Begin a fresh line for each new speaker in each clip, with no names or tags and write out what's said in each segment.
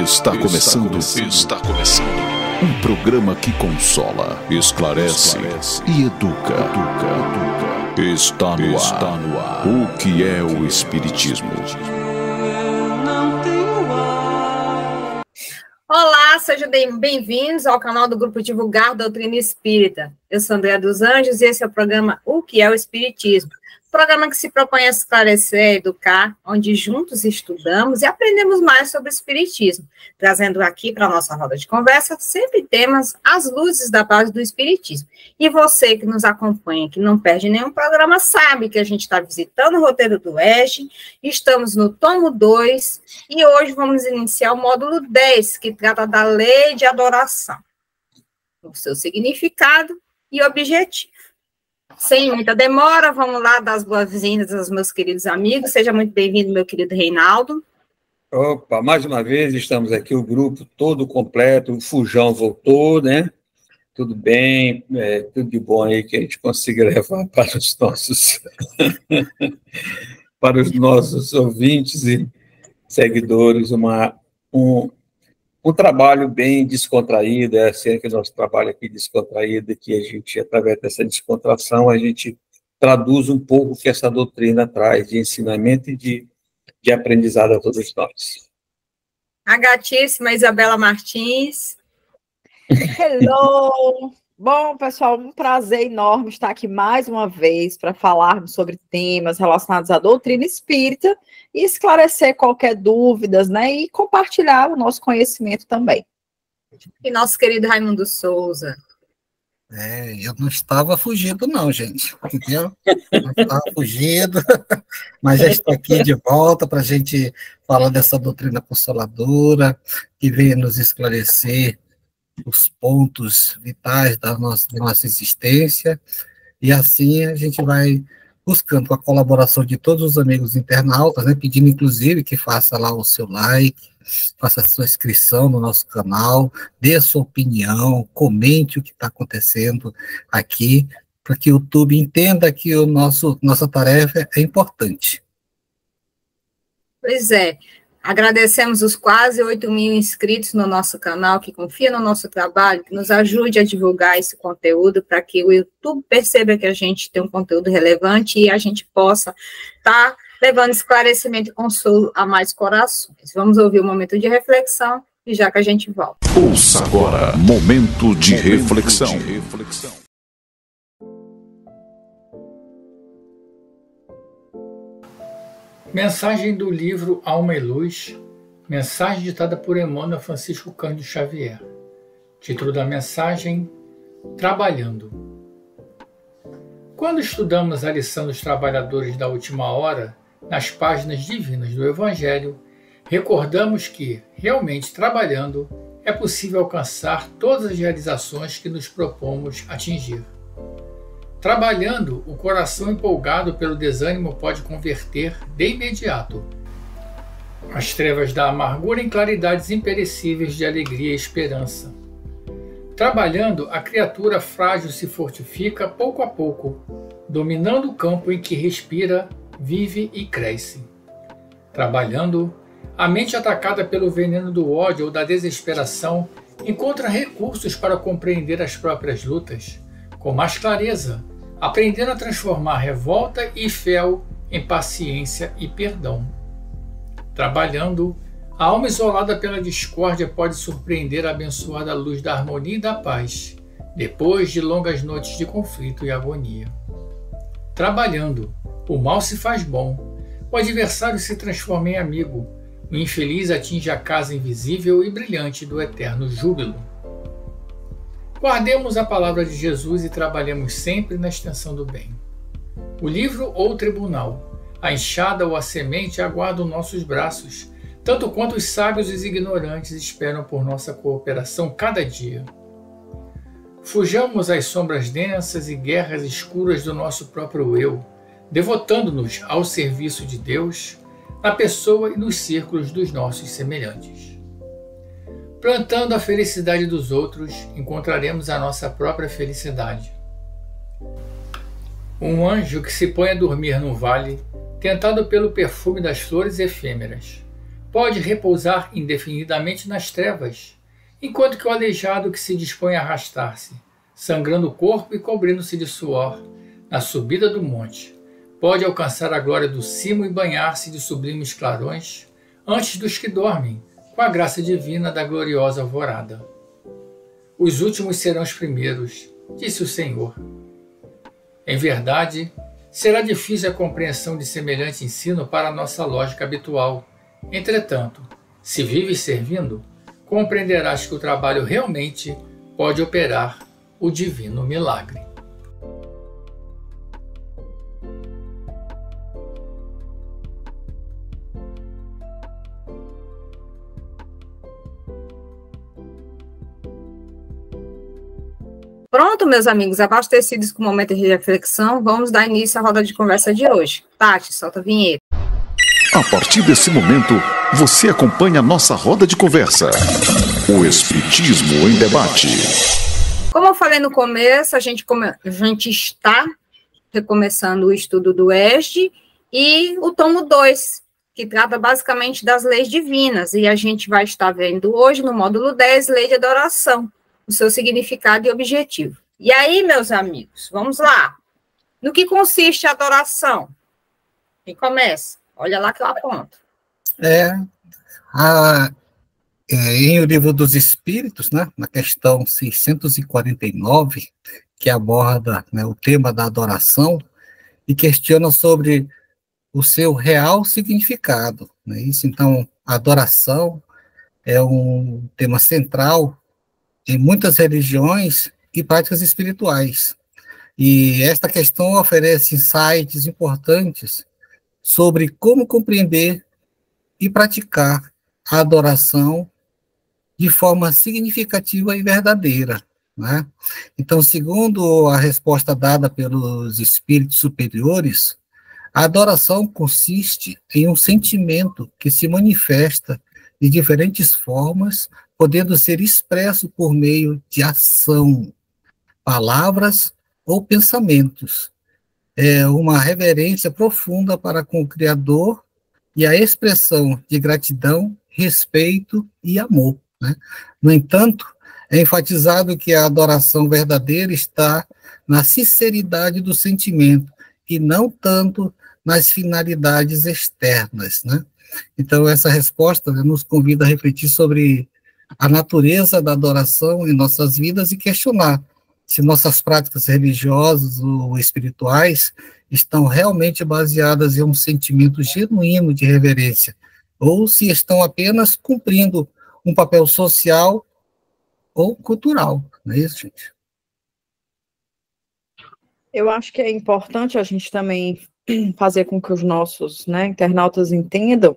Está começando. Um programa que consola, esclarece e educa. Está no ar. O que é o Espiritismo?
Olá, sejam bem-vindos ao canal do Grupo Divulgar Doutrina Espírita. Eu sou Andréa dos Anjos e esse é o programa O que é o Espiritismo? Programa que se propõe a esclarecer, a educar, onde juntos estudamos e aprendemos mais sobre o Espiritismo, trazendo aqui para a nossa roda de conversa sempre temas às luzes da base do Espiritismo. E você que nos acompanha, que não perde nenhum programa, sabe que a gente está visitando o roteiro do Oeste, estamos no tomo 2 e hoje vamos iniciar o módulo 10, que trata da lei de adoração, o seu significado e objetivo. Sem muita demora, vamos lá dar as boas-vindas aos meus queridos amigos. Seja muito bem-vindo, meu querido Reinaldo.
Opa, mais uma vez estamos aqui, o grupo todo completo, o Fujão voltou, né? Tudo bem, tudo de bom aí que a gente consiga levar para os nossos, para os nossos ouvintes e seguidores um trabalho bem descontraído, é assim que o nosso trabalho aqui descontraído, que a gente, através dessa descontração, a gente traduz um pouco o que essa doutrina traz de ensinamento e de aprendizado a todos nós.
A gatíssima Isabela Martins.
Hello! Bom, pessoal, um prazer enorme estar aqui mais uma vez para falarmos sobre temas relacionados à doutrina espírita e esclarecer qualquer dúvidas, né, e compartilhar o nosso conhecimento também.
E nosso querido Raimundo Souza.
Eu não estava fugindo não, gente, entendeu? Não estava fugindo, mas já estou aqui de volta para a gente falar dessa doutrina consoladora, que vem nos esclarecer os pontos vitais da nossa existência, e assim a gente vai buscando a colaboração de todos os amigos internautas, né, pedindo inclusive que faça lá o seu like, faça a sua inscrição no nosso canal, dê a sua opinião, comente o que está acontecendo aqui, para que o YouTube entenda que nossa tarefa é importante.
Pois é. Agradecemos os quase 8.000 inscritos no nosso canal, que confia no nosso trabalho, que nos ajude a divulgar esse conteúdo para que o YouTube perceba que a gente tem um conteúdo relevante e a gente possa estar levando esclarecimento e consolo a mais corações. Vamos ouvir um momento de reflexão e já que a gente volta.
Ouça agora, momento de reflexão.
Mensagem do livro Alma e Luz, mensagem ditada por Emmanuel Francisco Cândido Xavier. Título da mensagem: Trabalhando. Quando estudamos a lição dos trabalhadores da última hora, nas páginas divinas do Evangelho, recordamos que, realmente trabalhando, é possível alcançar todas as realizações que nos propomos atingir. Trabalhando, o coração empolgado pelo desânimo pode converter de imediato as trevas da amargura em claridades imperecíveis de alegria e esperança. Trabalhando, a criatura frágil se fortifica pouco a pouco, dominando o campo em que respira, vive e cresce. Trabalhando, a mente atacada pelo veneno do ódio ou da desesperação encontra recursos para compreender as próprias lutas com mais clareza, aprendendo a transformar revolta e fel em paciência e perdão. Trabalhando, a alma isolada pela discórdia pode surpreender a abençoada luz da harmonia e da paz, depois de longas noites de conflito e agonia. Trabalhando, o mal se faz bom, o adversário se transforma em amigo, o infeliz atinge a casa invisível e brilhante do eterno júbilo. Guardemos a palavra de Jesus e trabalhemos sempre na extensão do bem. O livro ou o tribunal, a enxada ou a semente aguardam nossos braços, tanto quanto os sábios e os ignorantes esperam por nossa cooperação cada dia. Fujamos às sombras densas e guerras escuras do nosso próprio eu, devotando-nos ao serviço de Deus, na pessoa e nos círculos dos nossos semelhantes. Plantando a felicidade dos outros, encontraremos a nossa própria felicidade. Um anjo que se põe a dormir no vale, tentado pelo perfume das flores efêmeras, pode repousar indefinidamente nas trevas, enquanto que o aleijado que se dispõe a arrastar-se, sangrando o corpo e cobrindo-se de suor, na subida do monte, pode alcançar a glória do cimo e banhar-se de sublimes clarões, antes dos que dormem, com a graça divina da gloriosa alvorada. Os últimos serão os primeiros, disse o Senhor. Em verdade, será difícil a compreensão de semelhante ensino para a nossa lógica habitual. Entretanto, se vives servindo, compreenderás que o trabalho realmente pode operar o divino milagre.
Pronto, meus amigos, abastecidos com o momento de reflexão, vamos dar início à roda de conversa de hoje. Tati, solta a vinheta.
A partir desse momento, você acompanha a nossa roda de conversa. O Espiritismo em Debate.
Como eu falei no começo, a gente está recomeçando o estudo do ESD e o tomo 2, que trata basicamente das leis divinas. E a gente vai estar vendo hoje, no módulo 10, Lei de Adoração, o seu significado e objetivo. E aí, meus amigos, vamos lá. No que adoração? Quem começa? Olha lá que eu aponto.
Em O Livro dos Espíritos, né, na questão 649, que aborda, né, o tema da adoração e questiona sobre o seu real significado. Né? Isso, então, a adoração é um tema central em muitas religiões e práticas espirituais. E esta questão oferece insights importantes sobre como compreender e praticar a adoração de forma significativa e verdadeira. Né? Então, segundo a resposta dada pelos espíritos superiores, a adoração consiste em um sentimento que se manifesta de diferentes formas, podendo ser expresso por meio de ação, palavras ou pensamentos. É uma reverência profunda para com o Criador e a expressão de gratidão, respeito e amor. Né? No entanto, é enfatizado que a adoração verdadeira está na sinceridade do sentimento e não tanto nas finalidades externas. Né? Então, essa resposta, né, nos convida a refletir sobre a natureza da adoração em nossas vidas e questionar se nossas práticas religiosas ou espirituais estão realmente baseadas em um sentimento genuíno de reverência, ou se estão apenas cumprindo um papel social ou cultural. Não é isso, gente?
Eu acho que é importante a gente também fazer com que os nossos, né, internautas entendam,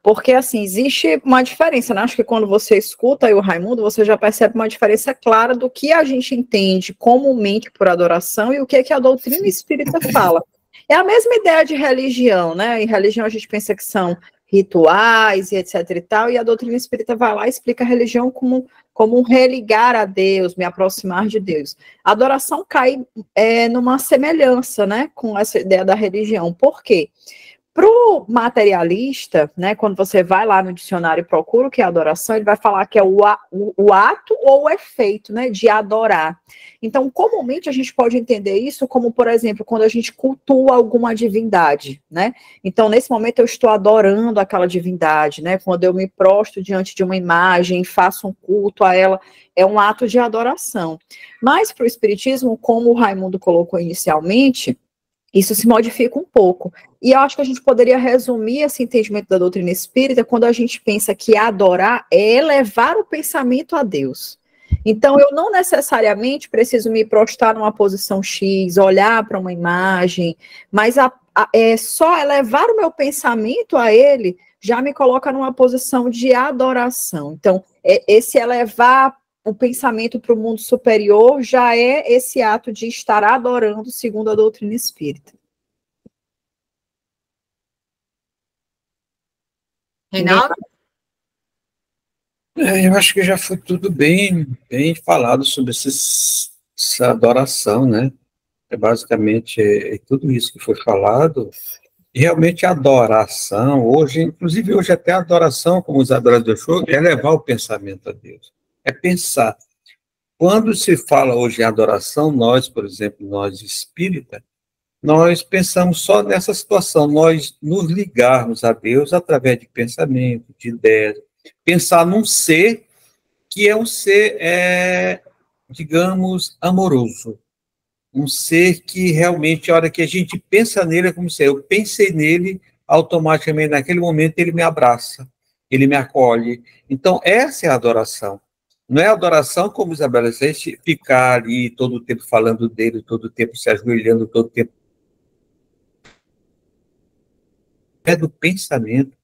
porque, assim, existe uma diferença, né? Acho que quando você escuta aí o Raimundo, você já percebe uma diferença clara do que a gente entende comumente por adoração e o que é que a doutrina espírita fala. É a mesma ideia de religião, né? Em religião a gente pensa que são rituais e etc e tal, e a doutrina espírita vai lá e explica a religião como um religar a Deus, me aproximar de Deus. A adoração cai numa semelhança, né, com essa ideia da religião. Por quê? Para o materialista, né, quando você vai lá no dicionário e procura o que é adoração, ele vai falar que é o ato ou o efeito, né, de adorar. Então, comumente, a gente pode entender isso como, por exemplo, quando a gente cultua alguma divindade, né? Então, nesse momento, eu estou adorando aquela divindade, né? Quando eu me prostro diante de uma imagem e faço um culto a ela, é um ato de adoração. Mas, para o Espiritismo, como o Raimundo colocou inicialmente, isso se modifica um pouco. E eu acho que a gente poderia resumir esse entendimento da doutrina espírita quando a gente pensa que adorar é elevar o pensamento a Deus. Então, eu não necessariamente preciso me prostrar numa posição X, olhar para uma imagem, mas só elevar o meu pensamento a ele já me coloca numa posição de adoração. Então, esse elevar o pensamento para o mundo superior já é esse ato de estar adorando segundo a doutrina espírita.
Reinaldo?
Eu acho que já foi tudo bem falado sobre essa adoração, né? Basicamente, tudo isso que foi falado E realmente a adoração, hoje, inclusive hoje até a adoração, como os adoradores falam, é levar o pensamento a Deus. É pensar. Quando se fala hoje em adoração, nós, por exemplo, nós espírita, nós pensamos só nessa situação, nós nos ligarmos a Deus através de pensamento, de ideias, pensar num ser que é um ser, digamos, amoroso, um ser que realmente, a hora que a gente pensa nele, é como se eu pensei nele, automaticamente, naquele momento, ele me abraça, ele me acolhe. Então, essa é a adoração. Não é adoração como Isabela disse, ficar ali todo o tempo falando dele, todo o tempo se ajoelhando, todo o tempo. É do pensamento.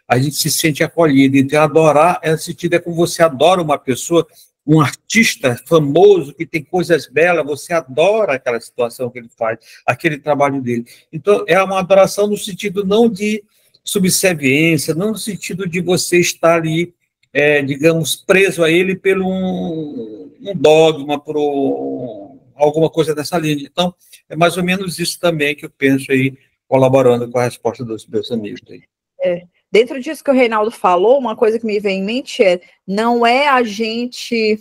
A gente se sente acolhido. Então, adorar é sentido, é como você adora uma pessoa, um artista famoso que tem coisas belas, você adora aquela situação que ele faz, aquele trabalho dele. Então, é uma adoração no sentido não de subserviência, não no sentido de você estar ali, digamos, preso a ele pelo um dogma, por alguma coisa dessa linha. Então, é mais ou menos isso também que eu penso aí, colaborando com a resposta dos meus amigos aí.
Dentro disso que o Reinaldo falou, uma coisa que me vem em mente não é a gente...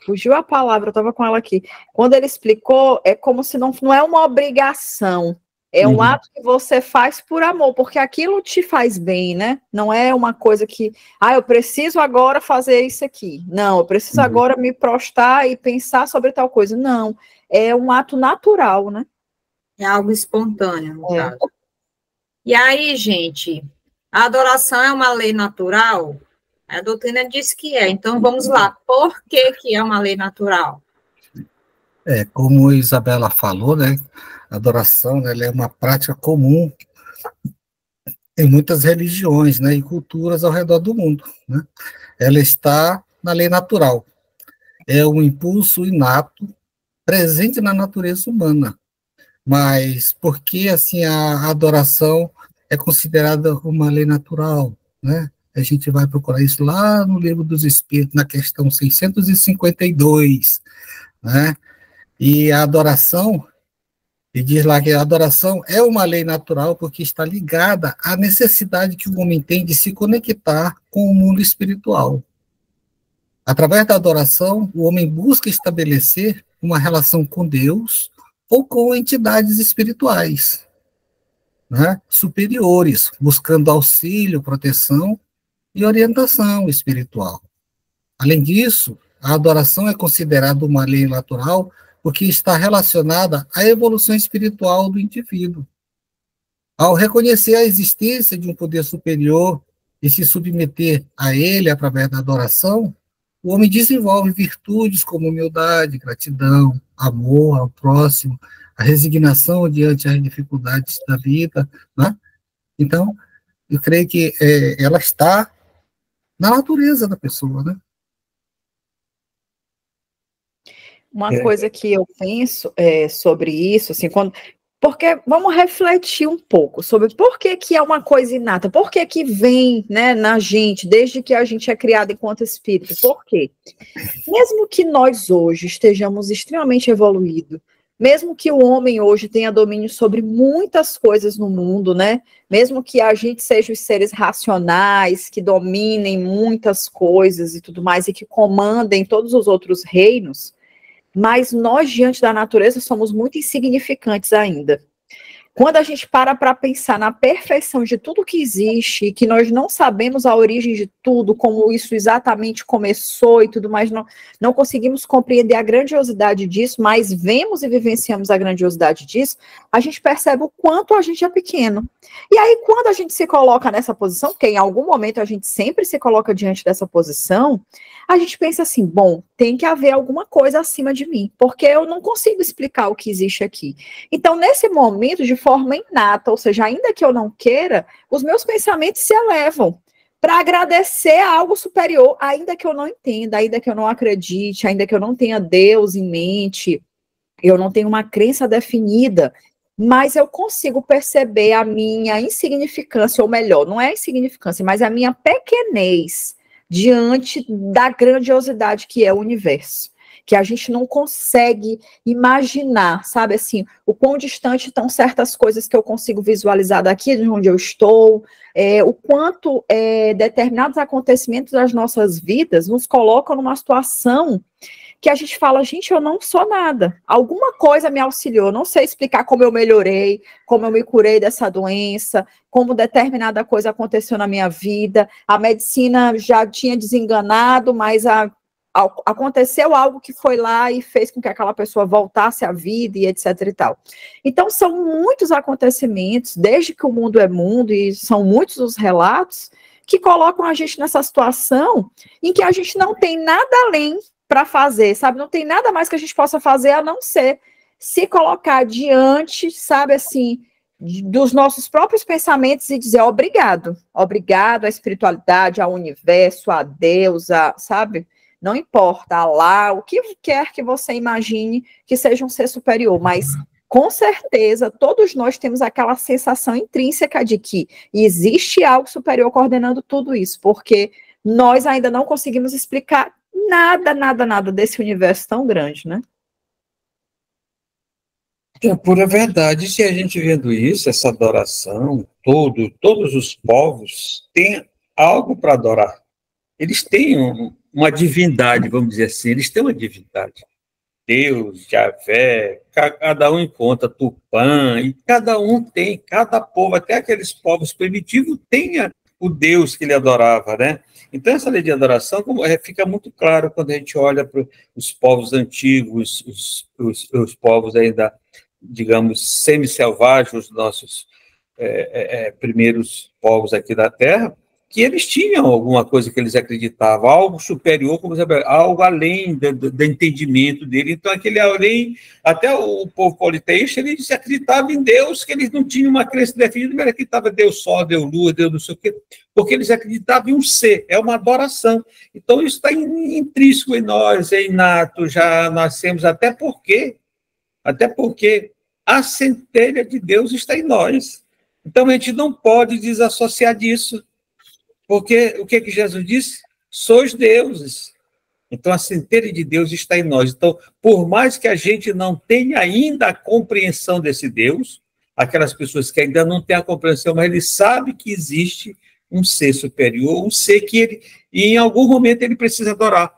Fugiu a palavra, eu estava com ela aqui. Quando ele explicou, é como se não é uma obrigação, é um ato que você faz por amor, porque aquilo te faz bem, né? Não é uma coisa que, eu preciso agora fazer isso aqui. Não, eu preciso agora me prostrar e pensar sobre tal coisa. Não, é um ato natural, né?
É algo espontâneo, no caso. E aí, gente, a adoração é uma lei natural? A doutrina diz que é. Então, vamos lá. Por que é uma lei natural?
Como a Isabela falou, né? A adoração, né, ela é uma prática comum em muitas religiões, né, e culturas ao redor do mundo, né? Ela está na lei natural. É um impulso inato presente na natureza humana. Mas por que, assim, a adoração é considerada uma lei natural, né? A gente vai procurar isso lá no Livro dos Espíritos, na questão 652, né? E a adoração, e diz lá que a adoração é uma lei natural porque está ligada à necessidade que o homem tem de se conectar com o mundo espiritual. Através da adoração, o homem busca estabelecer uma relação com Deus ou com entidades espirituais, né, superiores, buscando auxílio, proteção e orientação espiritual. Além disso, a adoração é considerada uma lei natural porque está relacionada à evolução espiritual do indivíduo. Ao reconhecer a existência de um poder superior e se submeter a ele através da adoração, o homem desenvolve virtudes como humildade, gratidão, amor ao próximo, a resignação diante das dificuldades da vida, né? Então, eu creio que ela está na natureza da pessoa, né?
Uma coisa que eu penso sobre isso, assim, porque vamos refletir um pouco sobre por que é uma coisa inata, por que vem, né, na gente, desde que a gente é criado enquanto espírito, por quê? Mesmo que nós hoje estejamos extremamente evoluídos, mesmo que o homem hoje tenha domínio sobre muitas coisas no mundo, né, mesmo que a gente seja os seres racionais, que dominem muitas coisas e tudo mais, e que comandem todos os outros reinos, mas nós, diante da natureza, somos muito insignificantes ainda. Quando a gente para pensar na perfeição de tudo que existe, e que nós não sabemos a origem de tudo, como isso exatamente começou e tudo mais, não conseguimos compreender a grandiosidade disso, mas vemos e vivenciamos a grandiosidade disso, a gente percebe o quanto a gente é pequeno. E aí, quando a gente se coloca nessa posição, porque em algum momento a gente sempre se coloca diante dessa posição, a gente pensa assim, bom, tem que haver alguma coisa acima de mim, porque eu não consigo explicar o que existe aqui. Então, nesse momento, de forma inata, ou seja, ainda que eu não queira, os meus pensamentos se elevam para agradecer a algo superior, ainda que eu não entenda, ainda que eu não acredite, ainda que eu não tenha Deus em mente, eu não tenho uma crença definida, mas eu consigo perceber a minha insignificância, ou melhor, não é a insignificância, mas a minha pequenez diante da grandiosidade que é o universo. que a gente não consegue imaginar, sabe, assim, o quão distante estão certas coisas que eu consigo visualizar daqui de onde eu estou, o quanto determinados acontecimentos das nossas vidas nos colocam numa situação que a gente fala, gente, eu não sou nada. Alguma coisa me auxiliou, não sei explicar como eu melhorei, como eu me curei dessa doença, como determinada coisa aconteceu na minha vida. A medicina já tinha desenganado, mas aconteceu algo que foi lá e fez com que aquela pessoa voltasse à vida e etc e tal. Então, são muitos acontecimentos, desde que o mundo é mundo, e são muitos os relatos, que colocam a gente nessa situação em que a gente não tem nada além para fazer, sabe? Não tem nada mais que a gente possa fazer a não ser se colocar diante, sabe, assim, dos nossos próprios pensamentos e dizer obrigado. Obrigado à espiritualidade, ao universo, a Deus, sabe? Não importa, Alá, o que quer que você imagine que seja um ser superior, mas com certeza todos nós temos aquela sensação intrínseca de que existe algo superior coordenando tudo isso, porque nós ainda não conseguimos explicar nada desse universo tão grande, né?
É pura verdade. Se a gente vendo isso, essa adoração, todos os povos têm algo para adorar. Eles têm uma divindade, vamos dizer assim, eles têm uma divindade. Deus, Javé, cada um encontra Tupã, e cada um tem, cada povo, até aqueles povos primitivos, tem o Deus que ele adorava, né? Então, essa lei de adoração fica muito claro quando a gente olha para os povos antigos, os povos ainda, digamos, semi-selvagens, os nossos primeiros povos aqui da Terra, que eles tinham alguma coisa que eles acreditavam, algo superior, como algo além do entendimento dele. Então, aquele além, até o povo politeísta, eles acreditavam em Deus, que eles não tinham uma crença definida, mas acreditavam em Deus Sol, Deus Lua, Deus não sei o quê, porque eles acreditavam em um ser, é uma adoração. Então, isso está intrínseco em nós, é inato, já nascemos, até porque a centelha de Deus está em nós. Então, a gente não pode desassociar disso. Porque o que Jesus disse? Sois deuses. Então, a centelha de Deus está em nós. Então, por mais que a gente não tenha ainda a compreensão desse Deus, aquelas pessoas que ainda não têm a compreensão, mas ele sabe que existe um ser superior, um ser que ele, em algum momento, ele precisa adorar,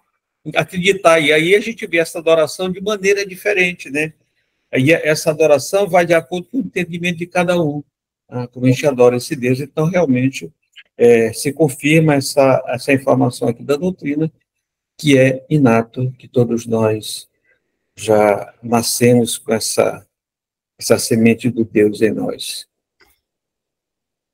acreditar. E aí a gente vê essa adoração de maneira diferente, né? Aí essa adoração vai de acordo com o entendimento de cada um, como a gente adora esse Deus. Então, realmente, se confirma essa informação aqui da doutrina, que é inato, que todos nós já nascemos com essa semente do Deus em nós.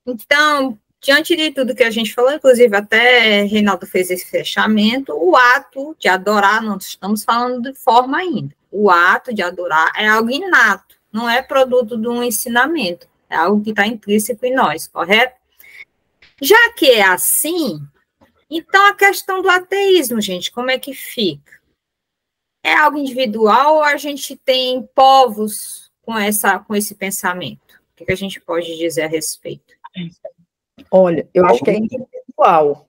Então, diante de tudo que a gente falou, inclusive até Reinaldo fez esse fechamento, o ato de adorar, não estamos falando de forma ainda, o ato de adorar é algo inato, não é produto de um ensinamento, é algo que está intrínseco em nós, correto? Já que é assim, então a questão do ateísmo, gente, como é que fica? É algo individual ou a gente tem povos com esse pensamento? O que a gente pode dizer a respeito?
Olha, eu acho que é individual,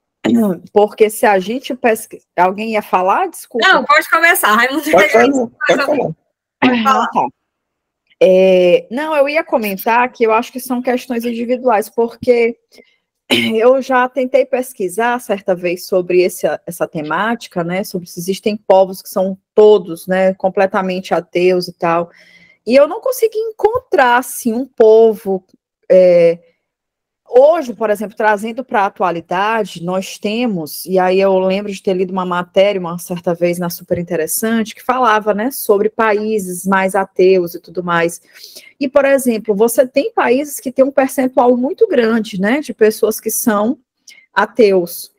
porque se a gente pesquisa... Alguém ia falar? Desculpa.
Não, pode começar, Raimundo.
Pode falar.
Tá. Não, eu ia comentar que eu acho que são questões individuais, porque eu já tentei pesquisar certa vez sobre essa temática, né, sobre se existem povos que são todos, né, completamente ateus e tal, e eu não consegui encontrar, assim, um povo... Hoje, por exemplo, trazendo para a atualidade, nós temos, e aí eu lembro de ter lido uma matéria uma certa vez na Super Interessante, que falava, né, sobre países mais ateus e tudo mais. E, por exemplo, você tem países que têm um percentual muito grande, né, de pessoas que são ateus.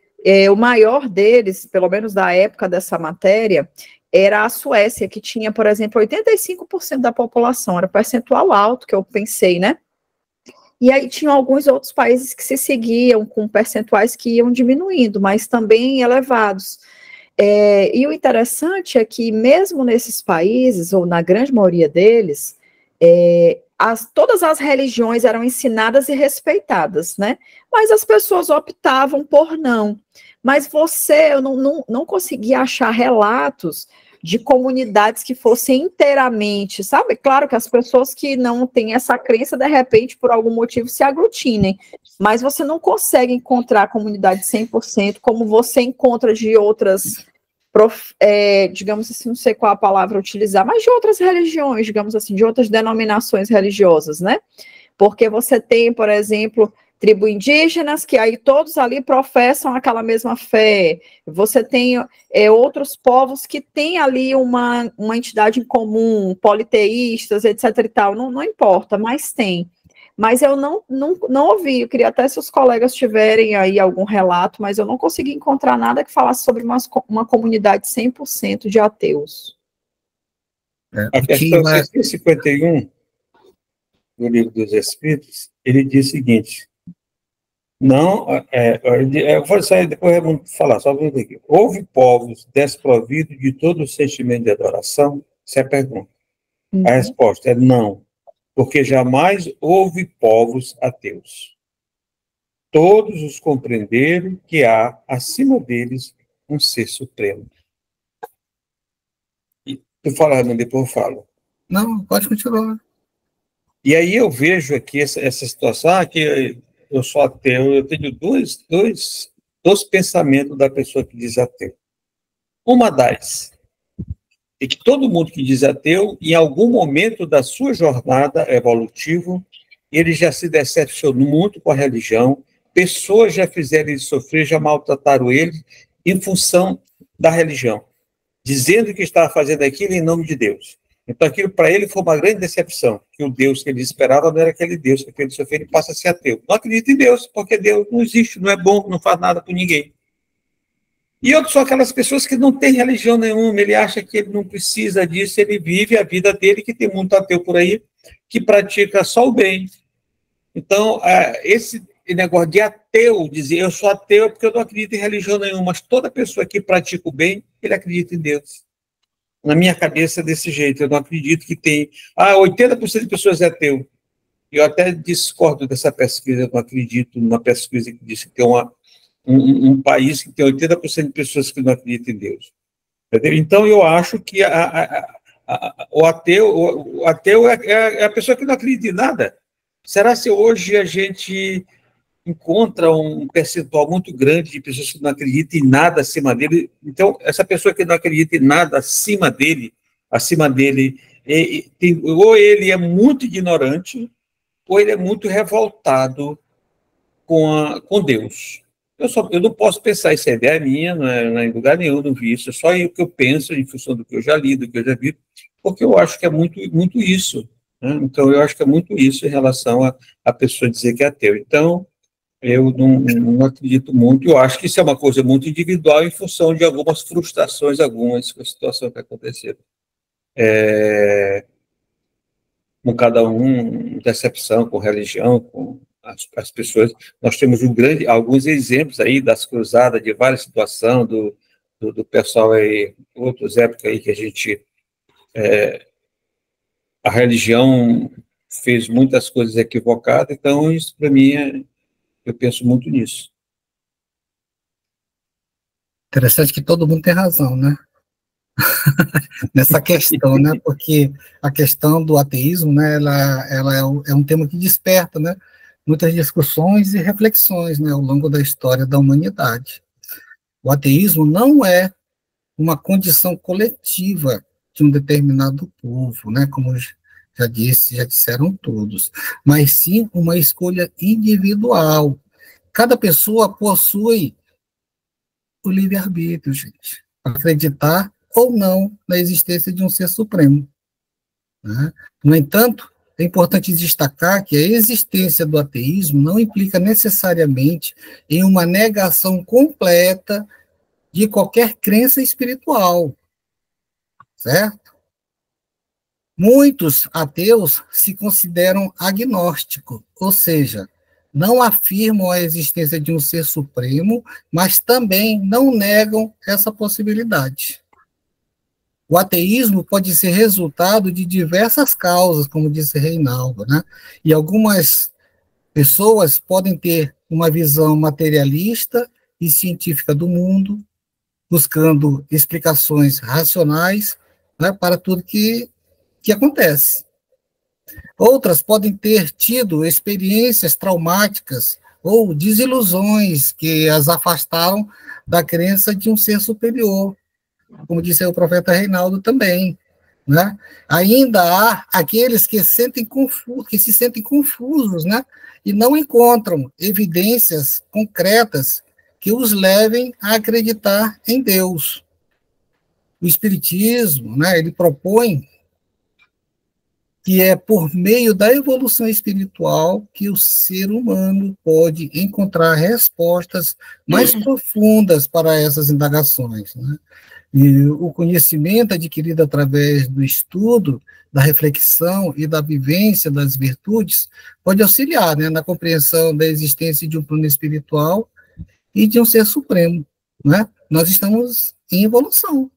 O maior deles, pelo menos da época dessa matéria, era a Suécia, que tinha, por exemplo, 85% da população, era um percentual alto, que eu pensei, né? E aí tinham alguns outros países que se seguiam com percentuais que iam diminuindo, mas também elevados. E o interessante é que mesmo nesses países, ou na grande maioria deles, todas as religiões eram ensinadas e respeitadas, né? Mas as pessoas optavam por não. Mas eu não consegui achar relatos de comunidades que fossem inteiramente, sabe? Claro que as pessoas que não têm essa crença, de repente, por algum motivo, se aglutinem, mas você não consegue encontrar comunidade 100% como você encontra de outras, digamos assim, não sei qual a palavra utilizar, mas de outras religiões, digamos assim, de outras denominações religiosas, né? Porque você tem, por exemplo, tribo indígenas, que aí todos ali professam aquela mesma fé. Você tem outros povos que têm ali uma entidade em comum, politeístas, etc. e tal. Não importa, mas tem. Mas eu não ouvi, eu queria até se os colegas tiverem aí algum relato, mas eu não consegui encontrar nada que falasse sobre uma comunidade 100% de ateus.
A questão 651 do Livro dos Espíritos, ele diz o seguinte: não, eu vou sair, depois eu vou falar, só vou aqui. Houve povos desprovidos de todo o sentimento de adoração? Essa é a pergunta. A resposta é não, porque jamais houve povos ateus. Todos os compreenderam que há, acima deles, um ser supremo. Tu fala, Ramon, depois eu falo.
Não, pode continuar.
E aí eu vejo aqui essa situação, que eu sou ateu, eu tenho dois pensamentos da pessoa que diz ateu. Uma das é que todo mundo que diz ateu, em algum momento da sua jornada evolutiva, ele já se decepcionou muito com a religião, pessoas já fizeram ele sofrer, já maltrataram ele em função da religião, dizendo que estava fazendo aquilo em nome de Deus. Então, aquilo para ele foi uma grande decepção, que o Deus que ele esperava não era aquele Deus que ele sofreu, ele passa a ser ateu. Não acredita em Deus, porque Deus não existe, não é bom, não faz nada por ninguém. E outros são aquelas pessoas que não têm religião nenhuma, ele acha que ele não precisa disso, ele vive a vida dele, que tem muito ateu por aí, que pratica só o bem. Então, esse negócio de ateu, dizer eu sou ateu porque eu não acredito em religião nenhuma, mas toda pessoa que pratica o bem, ele acredita em Deus. Na minha cabeça é desse jeito, eu não acredito que tem... 80% de pessoas é ateu. Eu até discordo dessa pesquisa, eu não acredito numa pesquisa que diz que tem um país que tem 80% de pessoas que não acreditam em Deus. Entendeu? Então, eu acho que o ateu é a pessoa que não acredita em nada. Será se hoje a gente encontra um percentual muito grande de pessoas que não acreditam em nada acima dele? Então, essa pessoa que não acredita em nada acima dele, ou ele é muito ignorante, ou ele é muito revoltado com Deus. Eu não posso pensar, essa ideia é minha, não é em lugar nenhum, não vi isso, é só o que eu penso em função do que eu já li, do que eu já vi, porque eu acho que é muito, muito isso. Né? Então, eu acho que é muito isso em relação a pessoa dizer que é ateu. Então, eu não acredito muito, eu acho que isso é uma coisa muito individual em função de algumas frustrações, algumas situações que aconteceram. Com cada um, decepção com religião, com as pessoas. Nós temos alguns exemplos aí das cruzadas, de várias situações, do pessoal aí, outras épocas aí que a gente... a religião fez muitas coisas equivocadas, então isso para mim eu penso muito nisso.
Interessante que todo mundo tem razão, né? Nessa questão, né? Porque a questão do ateísmo, né? Ela é um tema que desperta, né? Muitas discussões e reflexões, né? Ao longo da história da humanidade. O ateísmo não é uma condição coletiva de um determinado povo, né? Como já disseram todos, mas sim uma escolha individual. Cada pessoa possui o livre-arbítrio, gente, acreditar ou não na existência de um ser supremo. Né? No entanto, é importante destacar que a existência do ateísmo não implica necessariamente em uma negação completa de qualquer crença espiritual, certo? Muitos ateus se consideram agnósticos, ou seja, não afirmam a existência de um ser supremo, mas também não negam essa possibilidade. O ateísmo pode ser resultado de diversas causas, como disse Reinaldo, né? E algumas pessoas podem ter uma visão materialista e científica do mundo, buscando explicações racionais, né, para tudo que acontece. Outras podem ter tido experiências traumáticas ou desilusões que as afastaram da crença de um ser superior, como disse o profeta Reinaldo também, né? Ainda há aqueles que se sentem confusos, né? E não encontram evidências concretas que os levem a acreditar em Deus. O Espiritismo, né, ele propõe que é por meio da evolução espiritual que o ser humano pode encontrar respostas mais profundas para essas indagações, né? E o conhecimento adquirido através do estudo, da reflexão e da vivência das virtudes pode auxiliar, né, na compreensão da existência de um plano espiritual e de um ser supremo, né? Nós estamos em evolução,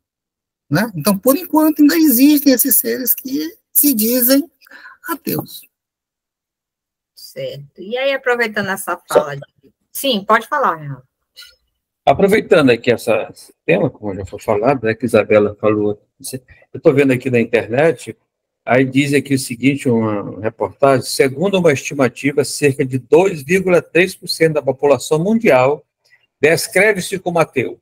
né? Então, por enquanto, ainda existem esses seres que se dizem ateus.
Certo. E aí, aproveitando essa fala... Sim, pode falar, Renato.
Aproveitando aqui esse tema, como já foi falado, né, que a Isabela falou, eu estou vendo aqui na internet, aí diz aqui o seguinte, uma reportagem, segundo uma estimativa, cerca de 2,3% da população mundial descreve-se como ateus,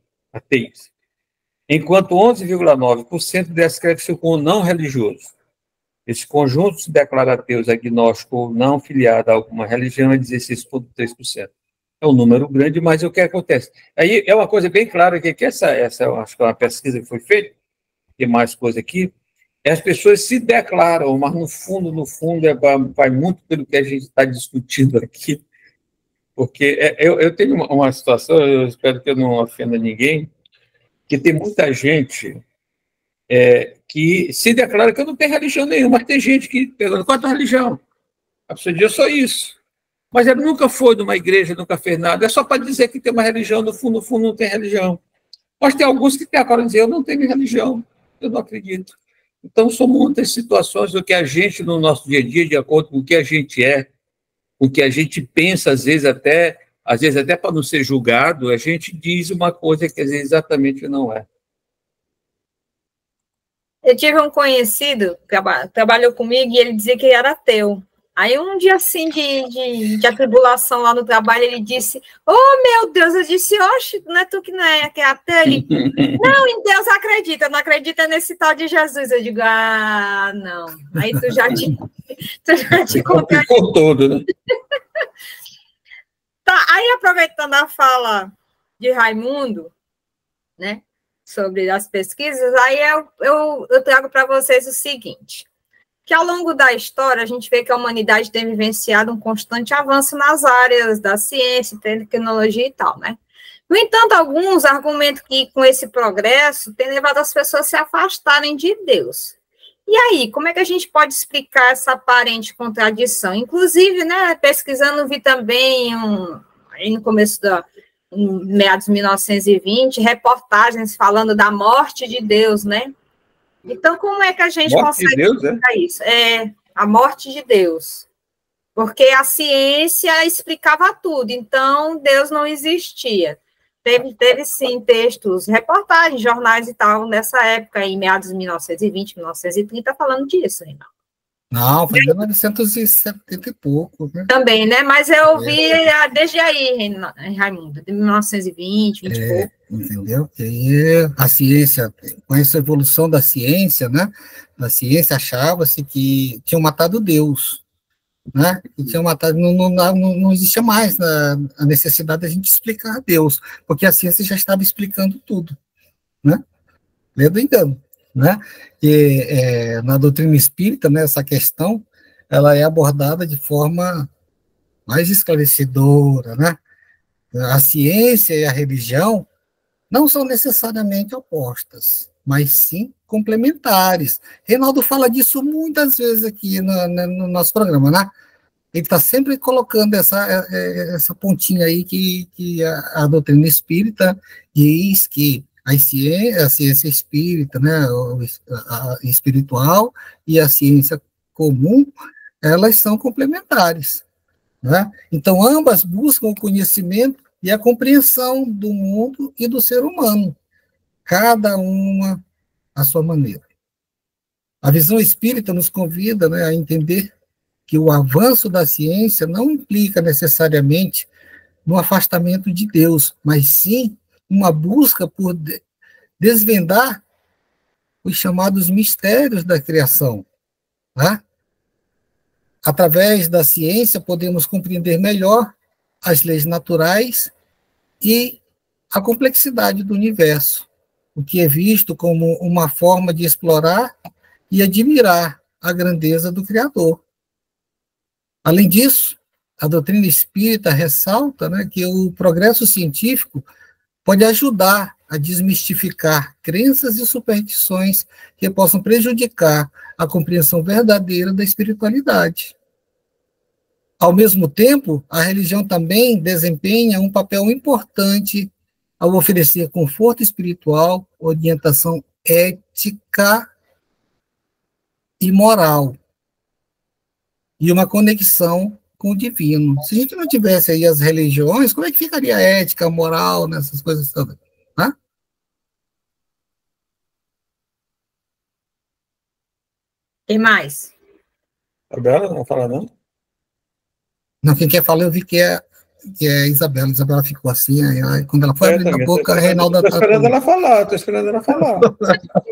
enquanto 11,9% descreve-se como não religioso. Esse conjunto se declara ateus, agnóstico ou não filiado a alguma religião é 16,3%. É um número grande, mas o que acontece? Aí é uma coisa bem clara que essa eu acho que é uma pesquisa que foi feita, tem mais coisa aqui, as pessoas se declaram, mas no fundo, vai muito pelo que a gente está discutindo aqui, porque eu tenho uma situação, eu espero que eu não ofenda ninguém, que tem muita gente que se declara que eu não tenho religião nenhuma, mas tem gente que pergunta, qual é a tua religião? A pessoa diz, eu sou isso. Mas ele nunca foi de uma igreja, nunca fez nada, é só para dizer que tem uma religião, no fundo não tem religião. Mas tem alguns que declaram dizer, eu não tenho religião, eu não acredito. Então, são muitas situações do que a gente, no nosso dia a dia, de acordo com o que a gente é, o que a gente pensa, às vezes até para não ser julgado, a gente diz uma coisa que às vezes exatamente não é.
Eu tive um conhecido que trabalhou comigo e ele dizia que era ateu. Aí um dia assim de atribulação lá no trabalho, ele disse, oh meu Deus, eu disse, oxe, não é tu que não é, que é ateu? Ele, não, em Deus acredita, não acredita nesse tal de Jesus. Eu digo, ah, não. Aí tu já te
complicou todo, né?
Tá, aí aproveitando a fala de Raimundo, né, sobre as pesquisas, aí eu trago para vocês o seguinte, que ao longo da história a gente vê que a humanidade tem vivenciado um constante avanço nas áreas da ciência, tecnologia e tal, né? No entanto, alguns argumentam que com esse progresso tem levado as pessoas a se afastarem de Deus. E aí, como é que a gente pode explicar essa aparente contradição? Inclusive, né, pesquisando, vi também, aí no começo em meados de 1920, reportagens falando da morte de Deus, né? Então, como é que a gente consegue explicar isso? A morte de Deus. Porque a ciência explicava tudo, então Deus não existia. Teve sim, textos, reportagens, jornais e tal, nessa época, em meados de 1920, 1930, falando disso, Reinaldo.
Não, foi em 1970 e pouco. Né?
Também, né? Mas eu vi desde aí, Raimundo, de 1920, 20 e pouco.
Entendeu? E a ciência, com essa evolução da ciência, né? A ciência achava-se que tinham matado Deus, né? E tinham matado, não existia mais a necessidade da gente explicar Deus, porque a ciência já estava explicando tudo, né? Medo e engano. Né? E na doutrina espírita, né, essa questão ela é abordada de forma mais esclarecedora, né? A ciência e a religião não são necessariamente opostas, mas sim complementares. Reinaldo fala disso muitas vezes aqui no nosso programa, né? Ele está sempre colocando essa pontinha aí que a doutrina espírita diz que a ciência espírita, né, a espiritual e a ciência comum, elas são complementares, né? Então, ambas buscam o conhecimento e a compreensão do mundo e do ser humano, cada uma à sua maneira. A visão espírita nos convida, né, a entender que o avanço da ciência não implica necessariamente no afastamento de Deus, mas sim uma busca por desvendar os chamados mistérios da criação. Né? Através da ciência, podemos compreender melhor as leis naturais e a complexidade do universo, o que é visto como uma forma de explorar e admirar a grandeza do Criador. Além disso, a doutrina espírita ressalta, né, que o progresso científico pode ajudar a desmistificar crenças e superstições que possam prejudicar a compreensão verdadeira da espiritualidade. Ao mesmo tempo, a religião também desempenha um papel importante ao oferecer conforto espiritual, orientação ética e moral, e uma conexão com o divino. Se a gente não tivesse aí as religiões, como é que ficaria a ética, a moral, nessas coisas todas? Hã?
Quem mais?
Isabela, não fala não?
Não, quem quer falar, eu vi que é Isabela. Isabela ficou assim, aí quando ela foi abrir a boca, a Reinalda...
Estou esperando ela falar, estou esperando ela falar.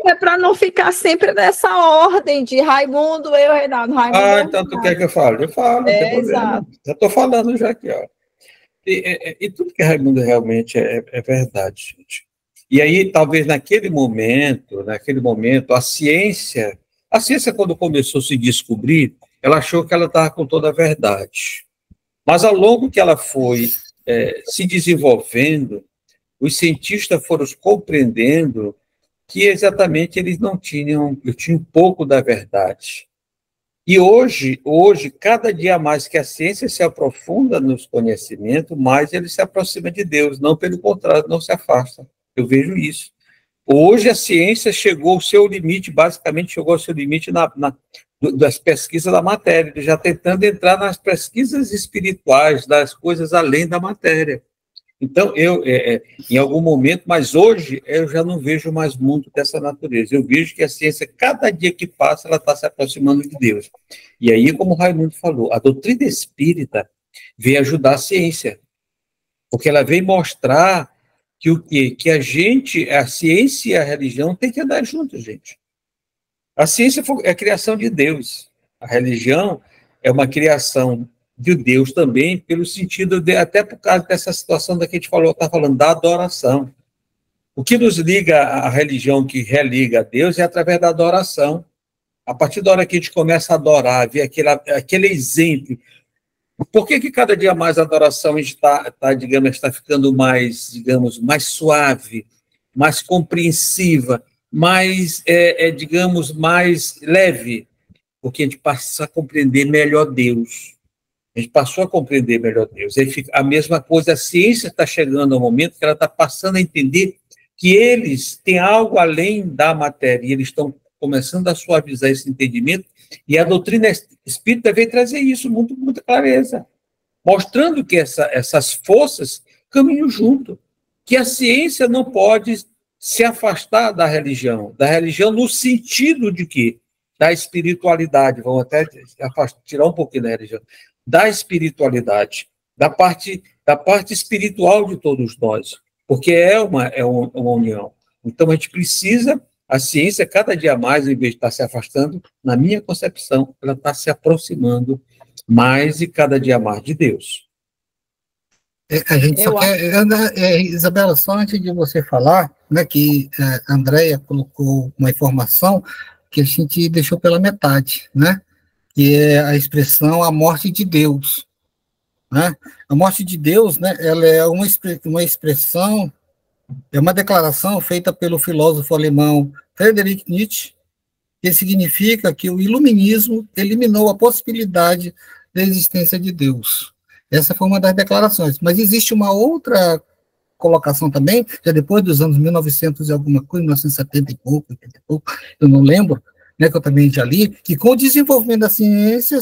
É para não ficar sempre nessa ordem de Raimundo, eu, Reinaldo, Raimundo.
Então tu quer que eu fale? Eu falo, não tem problema.
Exato.
Já estou falando já aqui, ó. E tudo que Raimundo realmente é verdade, gente. E aí, talvez naquele momento, a ciência, quando começou a se descobrir, ela achou que ela estava com toda a verdade. Mas ao longo que ela foi se desenvolvendo, os cientistas foram compreendendo que exatamente eles tinham um pouco da verdade. E hoje, cada dia mais que a ciência se aprofunda nos conhecimentos, mais ele se aproxima de Deus, não pelo contrário, não se afasta. Eu vejo isso. Hoje a ciência chegou ao seu limite, basicamente chegou ao seu limite das pesquisas da matéria, já tentando entrar nas pesquisas espirituais, das coisas além da matéria. Então, em algum momento, mas hoje, eu já não vejo mais muito dessa natureza. Eu vejo que a ciência, cada dia que passa, ela está se aproximando de Deus. E aí, como o Raimundo falou, a doutrina espírita vem ajudar a ciência, porque ela vem mostrar que a ciência e a religião têm que andar juntos, gente. A ciência é a criação de Deus. A religião é uma criação de Deus também, pelo sentido até por causa dessa situação da que a gente está falando, da adoração. O que nos liga à religião, que religa a Deus, é através da adoração. A partir da hora que a gente começa a adorar, ver aquele exemplo. Por que cada dia mais a adoração está ficando mais suave, mais compreensiva, mais leve? Porque a gente passa a compreender melhor Deus. A gente passou a compreender melhor Deus. A mesma coisa, a ciência está chegando ao momento que ela está passando a entender que eles têm algo além da matéria, e eles estão começando a suavizar esse entendimento, e a doutrina espírita vem trazer isso com muita clareza, mostrando que essas forças caminham junto, que a ciência não pode se afastar da religião no sentido de que da espiritualidade, vamos até tirar um pouquinho da religião, da espiritualidade, da parte espiritual de todos nós, porque é uma união. Então, a gente precisa, a ciência, cada dia mais, em vez de estar se afastando, na minha concepção, ela está se aproximando mais e cada dia mais de Deus.
A gente só quer... Isabela, só antes de você falar, né, que a Andréia colocou uma informação que a gente deixou pela metade, né? Que é a expressão a morte de Deus. Né? A morte de Deus, né, ela é uma expressão, é uma declaração feita pelo filósofo alemão Friedrich Nietzsche, que significa que o iluminismo eliminou a possibilidade da existência de Deus. Essa foi uma das declarações. Mas existe uma outra colocação também, já depois dos anos 1900 e alguma coisa, 1970 e pouco, 80 e pouco, eu não lembro, né, que eu também já li, que com o desenvolvimento da ciência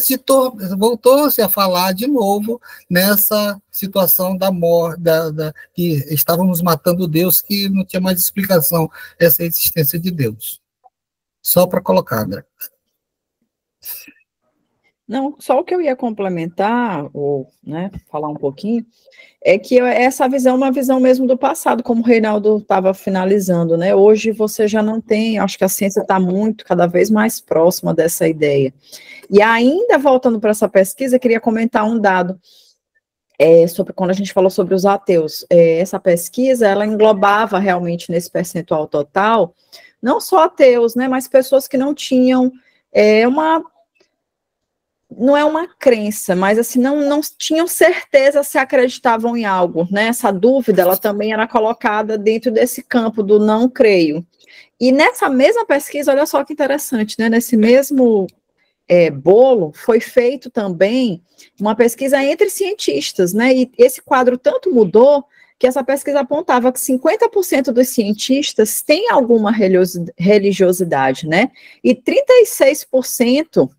voltou-se a falar de novo nessa situação da morte, que estávamos matando Deus, que não tinha mais explicação essa existência de Deus. Só para colocar, André.
Não, só o que eu ia complementar, ou, né, falar um pouquinho, é que essa visão é uma visão mesmo do passado, como o Reinaldo estava finalizando, né? Hoje você já não tem, acho que a ciência está cada vez mais próxima dessa ideia. E ainda voltando para essa pesquisa, eu queria comentar um dado sobre quando a gente falou sobre os ateus. Essa pesquisa, ela englobava realmente nesse percentual total, não só ateus, né, mas pessoas que não tinham não é uma crença, mas assim, não tinham certeza se acreditavam em algo, né? Essa dúvida, ela também era colocada dentro desse campo do não creio. E nessa mesma pesquisa, olha só que interessante, né? Nesse mesmo bolo, foi feito também uma pesquisa entre cientistas, né? E esse quadro tanto mudou que essa pesquisa apontava que 50% dos cientistas têm alguma religiosidade, né? E 36%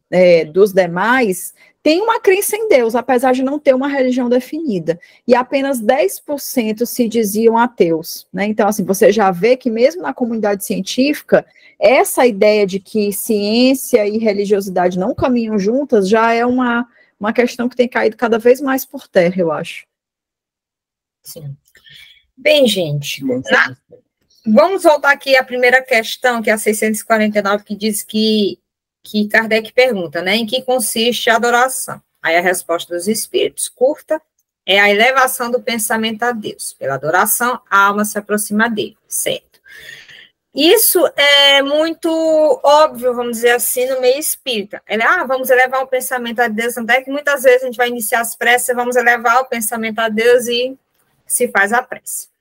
dos demais têm uma crença em Deus, apesar de não ter uma religião definida. E apenas 10% se diziam ateus, né? Então, assim, você já vê que mesmo na comunidade científica, essa ideia de que ciência e religiosidade não caminham juntas já é uma questão que tem caído cada vez mais por terra, eu acho.
Sim. Bem, gente, vamos voltar aqui à primeira questão, que é a 649, que diz que Kardec pergunta, né, em que consiste a adoração? Aí a resposta dos espíritos, curta, é a elevação do pensamento a Deus. Pela adoração, a alma se aproxima dele, certo? Isso é muito óbvio, vamos dizer assim, no meio espírita. Vamos elevar o pensamento a Deus, até que muitas vezes a gente vai iniciar as preces, vamos elevar o pensamento a Deus e se faz a prece.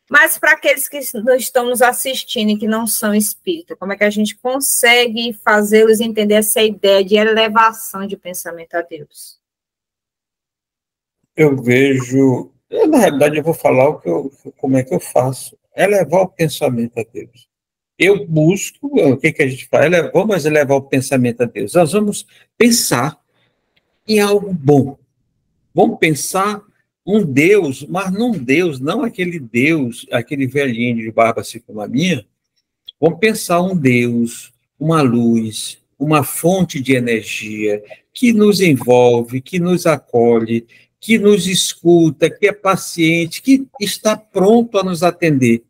Mas para aqueles que estão nos assistindo e que não são espíritas, como é que a gente consegue fazê-los entender essa ideia de elevação de pensamento a Deus?
Eu vejo, na realidade eu vou falar como é que eu faço, elevar o pensamento a Deus. Eu busco, o que a gente faz? Vamos elevar o pensamento a Deus. Nós vamos pensar em algo bom. Vamos pensar um Deus, mas não aquele Deus, aquele velhinho de barba assim como a minha. Vamos pensar um Deus, uma luz, uma fonte de energia que nos envolve, que nos acolhe, que nos escuta, que é paciente, que está pronto a nos atender.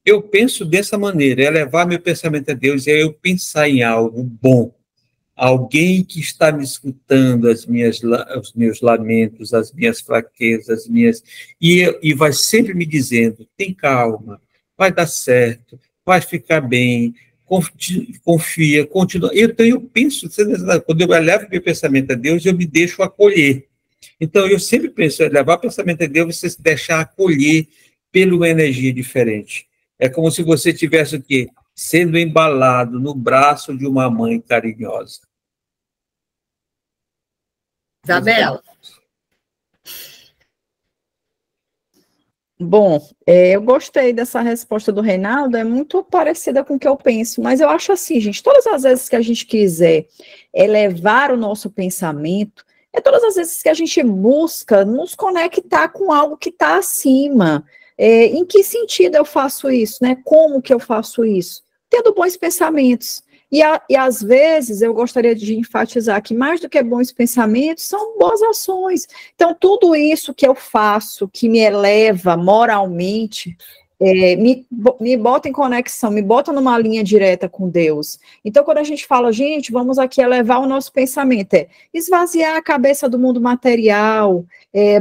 Eu penso dessa maneira, elevar meu pensamento a Deus é eu pensar em algo bom. Alguém que está me escutando os meus lamentos, as minhas fraquezas, e vai sempre me dizendo, tem calma, vai dar certo, vai ficar bem, confia, continua. Então eu penso, quando eu elevo meu pensamento a Deus, eu me deixo acolher. Então eu sempre penso, elevar o pensamento a Deus, você se deixar acolher por uma energia diferente. É como se você tivesse o quê? Sendo embalado no braço de uma mãe carinhosa.
Isabela.
Bom, eu gostei dessa resposta do Reinaldo, é muito parecida com o que eu penso, mas eu acho assim, gente, todas as vezes que a gente quiser elevar o nosso pensamento, todas as vezes que a gente busca nos conectar com algo que está acima. Em que sentido eu faço isso, né? Como que eu faço isso? Tendo bons pensamentos. E às vezes eu gostaria de enfatizar que mais do que bons pensamentos são boas ações. Então, tudo isso que eu faço, que me eleva moralmente, me bota em conexão, me bota numa linha direta com Deus. Então, quando a gente fala, gente, vamos aqui elevar o nosso pensamento, esvaziar a cabeça do mundo material,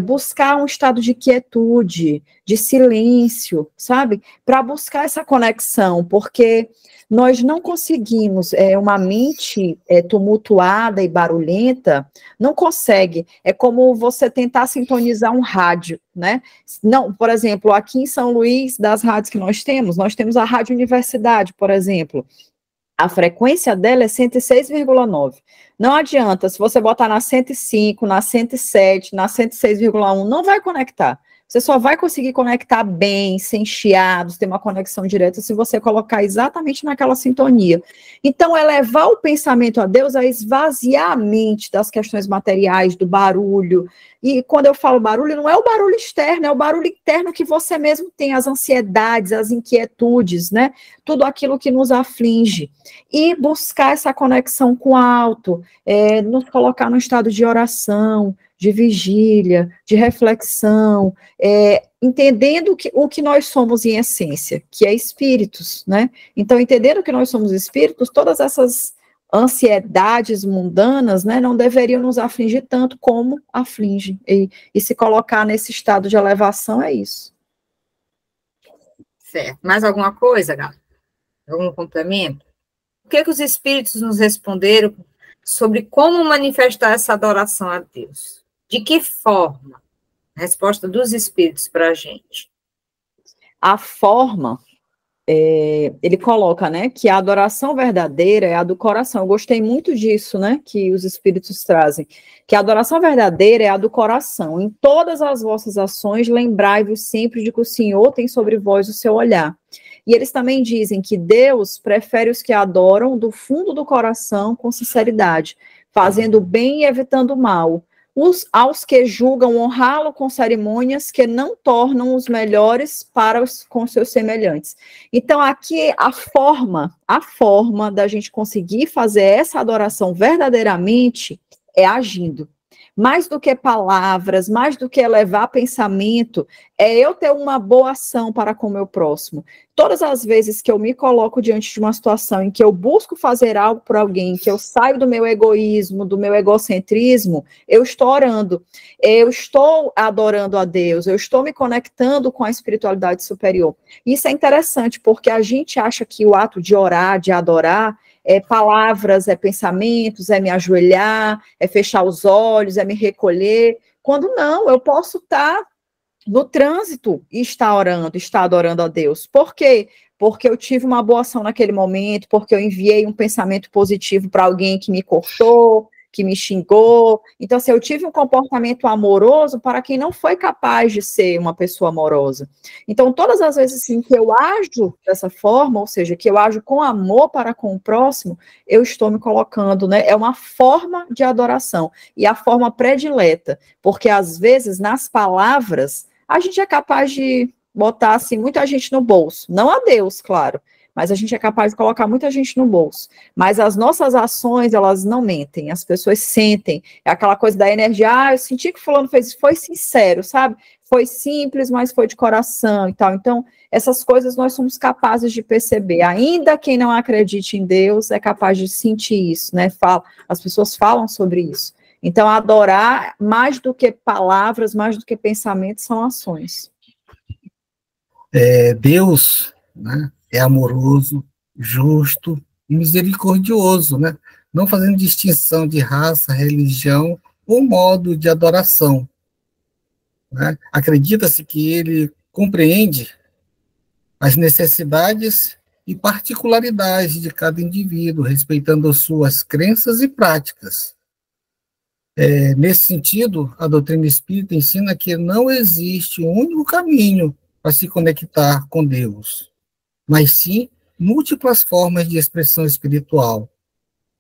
buscar um estado de quietude, de silêncio, sabe? Para buscar essa conexão, porque nós não conseguimos, uma mente tumultuada e barulhenta, não consegue, é como você tentar sintonizar um rádio, né? Não, por exemplo, aqui em São Luís, das rádios que nós temos a Rádio Universidade, por exemplo, a frequência dela é 106,9. Não adianta, se você botar na 105, na 107, na 106,1, não vai conectar, Você só vai conseguir conectar bem, sem chiados, ter uma conexão direta, se você colocar exatamente naquela sintonia. Então, elevar o pensamento a Deus é esvaziar a mente das questões materiais, do barulho. E quando eu falo barulho, não é o barulho externo, é o barulho interno que você mesmo tem, as ansiedades, as inquietudes, né? Tudo aquilo que nos aflige. E buscar essa conexão com o alto, nos colocar no estado de oração, de vigília, de reflexão, entendendo o que nós somos em essência, que é espíritos, né? Então, entendendo que nós somos espíritos, todas essas ansiedades mundanas, né, não deveriam nos afligir tanto como afligem. E se colocar nesse estado de elevação é isso.
Certo. Mais alguma coisa, Gal? Algum complemento? O que os espíritos nos responderam sobre como manifestar essa adoração a Deus? De que forma? A resposta dos espíritos para a gente.
A forma, ele coloca, né, que a adoração verdadeira é a do coração. Eu gostei muito disso, né, que os espíritos trazem. Que a adoração verdadeira é a do coração. Em todas as vossas ações, lembrai-vos sempre de que o Senhor tem sobre vós o seu olhar. E eles também dizem que Deus prefere os que adoram do fundo do coração com sinceridade, fazendo o bem e evitando o mal. Aos que julgam honrá-lo com cerimônias que não tornam os melhores com seus semelhantes. Então, aqui a forma da gente conseguir fazer essa adoração verdadeiramente é agindo. Mais do que palavras, mais do que elevar pensamento, é eu ter uma boa ação para com o meu próximo. Todas as vezes que eu me coloco diante de uma situação em que eu busco fazer algo por alguém, que eu saio do meu egoísmo, do meu egocentrismo, eu estou orando, eu estou adorando a Deus, eu estou me conectando com a espiritualidade superior. Isso é interessante, porque a gente acha que o ato de orar, de adorar, é palavras, é pensamentos, é me ajoelhar, é fechar os olhos, é me recolher, quando não, eu posso estar no trânsito e estar orando, estar adorando a Deus. Por quê? Porque eu tive uma boa ação naquele momento, porque eu enviei um pensamento positivo para alguém que me cortou, que me xingou. Então, assim, eu tive um comportamento amoroso para quem não foi capaz de ser uma pessoa amorosa. Então, todas as vezes assim, que eu ajo dessa forma, ou seja, que eu ajo com amor para com o próximo, eu estou me colocando, né? É uma forma de adoração, e a forma predileta, porque às vezes, nas palavras, a gente é capaz de botar, assim, muita gente no bolso. Não a Deus, claro, mas a gente é capaz de colocar muita gente no bolso. Mas as nossas ações, elas não mentem, as pessoas sentem. É aquela coisa da energia, eu senti que fulano fez isso, foi sincero, sabe? Foi simples, mas foi de coração e tal. Então, essas coisas nós somos capazes de perceber. Ainda quem não acredite em Deus é capaz de sentir isso, né? As pessoas falam sobre isso. Então, adorar, mais do que palavras, mais do que pensamentos, são ações.
Deus, né, é amoroso, justo e misericordioso, né? Não fazendo distinção de raça, religião ou modo de adoração, né? Acredita-se que ele compreende as necessidades e particularidades de cada indivíduo, respeitando as suas crenças e práticas. Nesse sentido, a doutrina espírita ensina que não existe um único caminho para se conectar com Deus, mas sim múltiplas formas de expressão espiritual.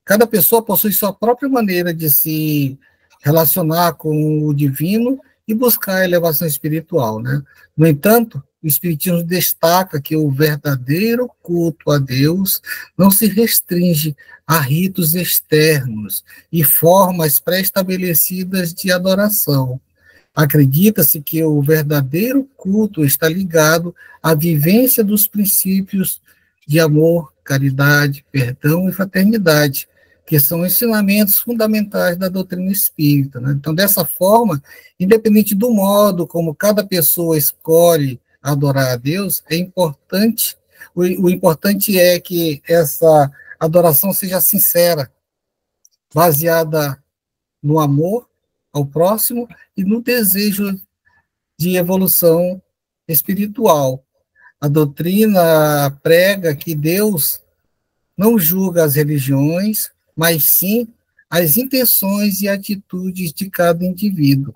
Cada pessoa possui sua própria maneira de se relacionar com o divino e buscar a elevação espiritual, né? No entanto, o Espiritismo destaca que o verdadeiro culto a Deus não se restringe a ritos externos e formas pré-estabelecidas de adoração. Acredita-se que o verdadeiro culto está ligado à vivência dos princípios de amor, caridade, perdão e fraternidade, que são ensinamentos fundamentais da doutrina espírita, né? Então, dessa forma, independente do modo como cada pessoa escolhe adorar a Deus, é importante, o importante é que essa adoração seja sincera, baseada no amor ao próximo e no desejo de evolução espiritual. A doutrina prega que Deus não julga as religiões, mas sim as intenções e atitudes de cada indivíduo.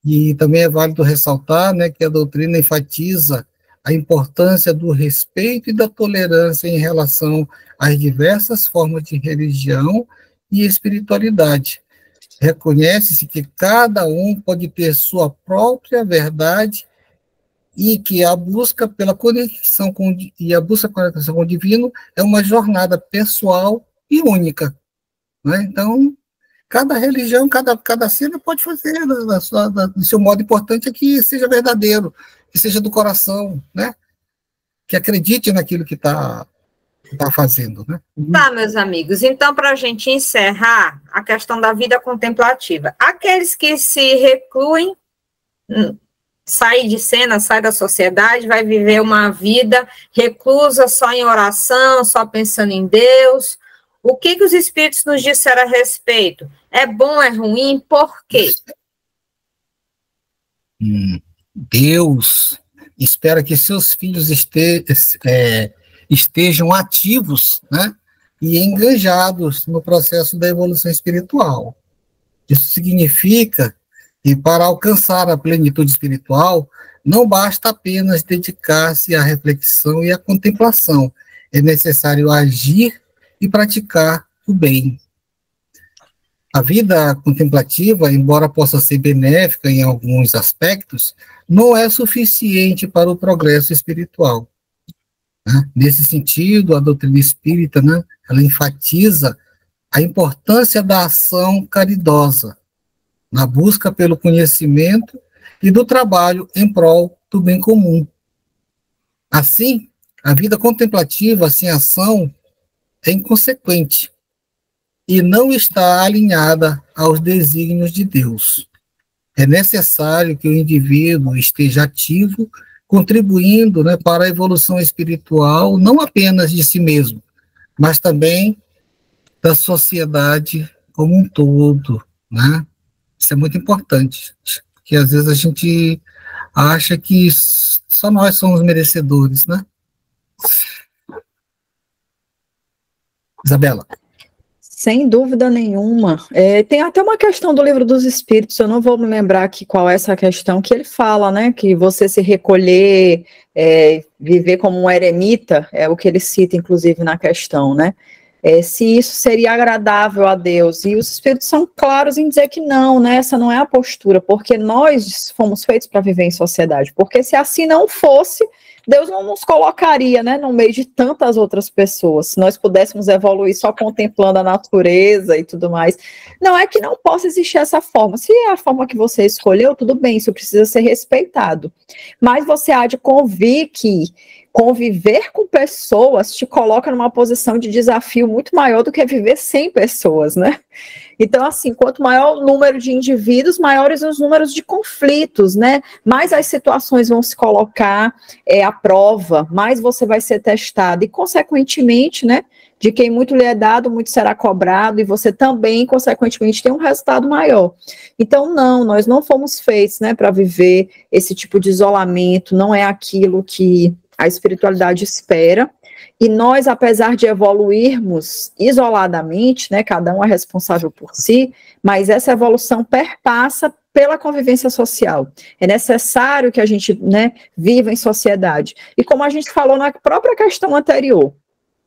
E também é válido ressaltar, né, que a doutrina enfatiza a importância do respeito e da tolerância em relação às diversas formas de religião e espiritualidade. Reconhece-se que cada um pode ter sua própria verdade e que a busca pela conexão com o divino é uma jornada pessoal e única, né? Então, cada religião, cada cena pode fazer do seu modo. Importante é que seja verdadeiro, que seja do coração, né? Que acredite naquilo que está fazendo, né?
Tá, meus amigos, então, para a gente encerrar a questão da vida contemplativa, aqueles que se recluem, sai de cena, sai da sociedade, vai viver uma vida reclusa, só em oração, só pensando em Deus. O que os espíritos nos disseram a respeito? É bom, é ruim? Por quê?
Deus espera que seus filhos estejam ativos, né, e engajados no processo da evolução espiritual. Isso significa que, para alcançar a plenitude espiritual, não basta apenas dedicar-se à reflexão e à contemplação. É necessário agir e praticar o bem. A vida contemplativa, embora possa ser benéfica em alguns aspectos, não é suficiente para o progresso espiritual, né? Nesse sentido, a doutrina espírita, né, ela enfatiza a importância da ação caridosa, na busca pelo conhecimento e do trabalho em prol do bem comum. Assim, a vida contemplativa sem ação é inconsequente e não está alinhada aos desígnios de Deus. É necessário que o indivíduo esteja ativo, contribuindo, né, para a evolução espiritual, não apenas de si mesmo, mas também da sociedade como um todo, né? Isso é muito importante, porque às vezes a gente acha que só nós somos merecedores, né? Isabela.
Sem dúvida nenhuma. Tem até uma questão do Livro dos Espíritos, eu não vou me lembrar aqui qual é essa questão, que ele fala, né, que você se recolher, viver como um eremita, é o que ele cita, inclusive, na questão, né? Se isso seria agradável a Deus, e os Espíritos são claros em dizer que não, né, essa não é a postura, porque nós fomos feitos para viver em sociedade, porque se assim não fosse, Deus não nos colocaria, né, no meio de tantas outras pessoas, se nós pudéssemos evoluir só contemplando a natureza e tudo mais. Não é que não possa existir essa forma, se é a forma que você escolheu, tudo bem, isso precisa ser respeitado, mas você há de convir que conviver com pessoas te coloca numa posição de desafio muito maior do que viver sem pessoas, né? Então, assim, quanto maior o número de indivíduos, maiores os números de conflitos, né? Mais as situações vão se colocar à prova, mais você vai ser testado e, consequentemente, né, de quem muito lhe é dado, muito será cobrado, e você também, consequentemente, tem um resultado maior. Então, não, nós não fomos feitos, né, para viver esse tipo de isolamento, não é aquilo que a espiritualidade espera, e nós, apesar de evoluirmos isoladamente, né, cada um é responsável por si, mas essa evolução perpassa pela convivência social. É necessário que a gente, né, viva em sociedade. E como a gente falou na própria questão anterior,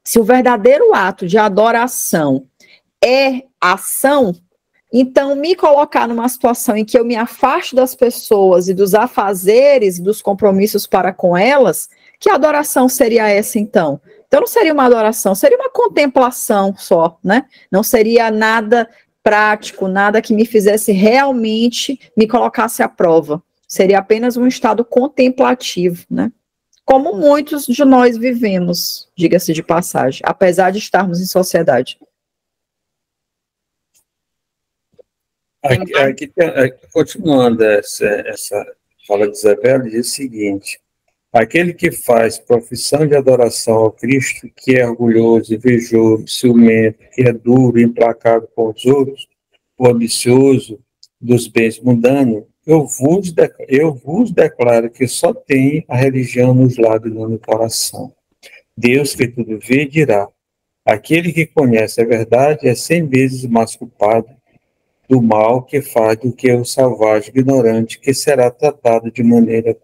se o verdadeiro ato de adoração é ação, então me colocar numa situação em que eu me afasto das pessoas e dos afazeres, dos compromissos para com elas, que adoração seria essa, então? Então, não seria uma adoração, seria uma contemplação só, né? Não seria nada prático, nada que me fizesse realmente me colocasse à prova. Seria apenas um estado contemplativo, né? Como muitos de nós vivemos, diga-se de passagem, apesar de estarmos em sociedade.
Continuando essa fala de Isabela, diz o seguinte: aquele que faz profissão de adoração ao Cristo, que é orgulhoso, invejoso, ciumento, que é duro, implacável com os outros, o ambicioso dos bens mundanos, eu vos declaro que só tem a religião nos lábios e no coração. Deus, que tudo vê, dirá: aquele que conhece a verdade é 100 vezes mais culpado, do mal que faz do que o selvagem ignorante, que será tratado de maneira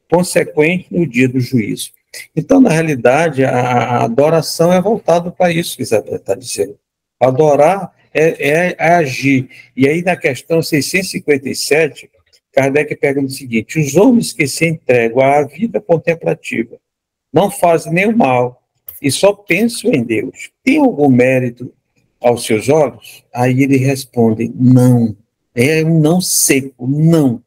consequente no dia do juízo. Então, na realidade, a adoração é voltada para isso que Isabel está dizendo. Adorar é agir. E aí, na questão 657, Kardec pergunta o seguinte: os homens que se entregam à vida contemplativa não fazem nenhum mal e só pensam em Deus, tem algum mérito aos seus olhos? Aí ele responde: não. É um não seco, não.